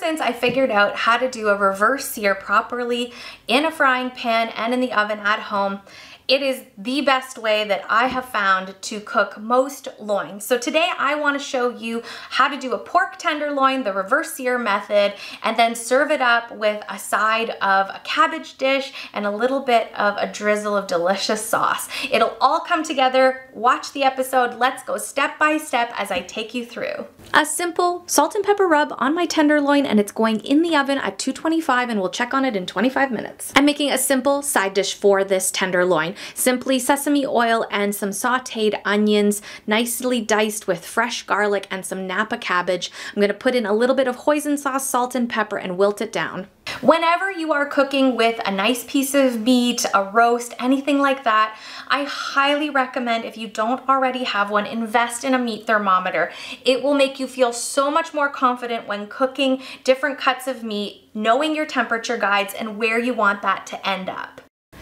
since I figured out how to do a reverse sear properly in a frying pan and in the oven at home, it is the best way that I have found to cook most loin. So today I want to show you how to do a pork tenderloin, the reverse sear method, and then serve it up with a side of a cabbage dish and a little bit of a drizzle of delicious sauce. It'll all come together. Watch the episode. Let's go step by step as I take you through. A simple salt and pepper rub on my tenderloin, and it's going in the oven at 225, and we'll check on it in 25 minutes. I'm making a simple side dish for this tenderloin. Simply sesame oil and some sauteed onions, nicely diced with fresh garlic and some Napa cabbage. I'm gonna put in a little bit of hoisin sauce, salt and pepper, and wilt it down. Whenever you are cooking with a nice piece of meat, a roast, anything like that, I highly recommend, if you don't already have one, invest in a meat thermometer. It will make you feel so much more confident when cooking different cuts of meat, knowing your temperature guides and where you want that to end up.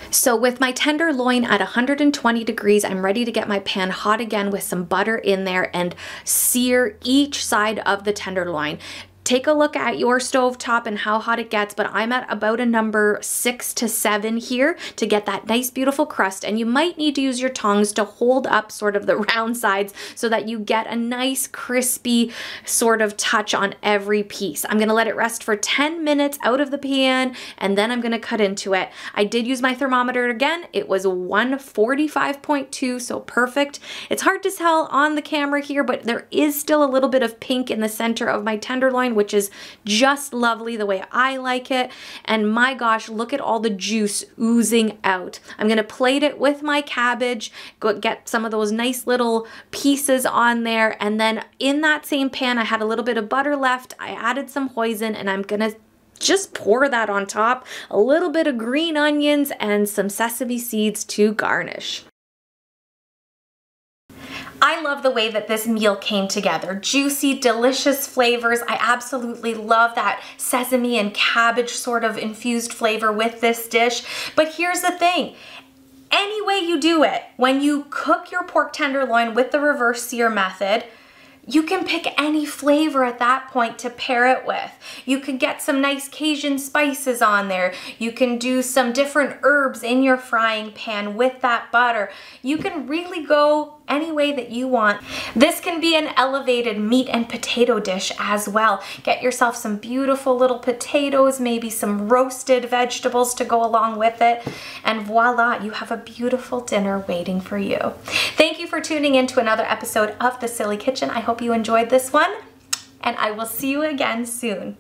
So with my tenderloin at 120 degrees, I'm ready to get my pan hot again with some butter in there and sear each side of the tenderloin. Take a look at your stove top and how hot it gets, but I'm at about a number 6 to 7 here to get that nice beautiful crust, and you might need to use your tongs to hold up sort of the round sides so that you get a nice crispy sort of touch on every piece. I'm gonna let it rest for 10 minutes out of the pan, and then I'm gonna cut into it. I did use my thermometer again. It was 145.2, so perfect. It's hard to tell on the camera here, but there is still a little bit of pink in the center of my tenderloin, which is just lovely the way I like it. And my gosh, look at all the juice oozing out. I'm gonna plate it with my cabbage, get some of those nice little pieces on there, and then in that same pan, I had a little bit of butter left. I added some hoisin, and I'm gonna just pour that on top, a little bit of green onions and some sesame seeds to garnish. I love the way that this meal came together. Juicy, delicious flavors. I absolutely love that sesame and cabbage sort of infused flavor with this dish. But here's the thing. Any way you do it, when you cook your pork tenderloin with the reverse sear method, you can pick any flavor at that point to pair it with. You can get some nice Cajun spices on there. You can do some different herbs in your frying pan with that butter. You can really go any way that you want. This can be an elevated meat and potato dish as well. Get yourself some beautiful little potatoes, maybe some roasted vegetables to go along with it, and voila, you have a beautiful dinner waiting for you. Thank you for tuning in to another episode of The Silly Kitchen. I hope you enjoyed this one, and I will see you again soon.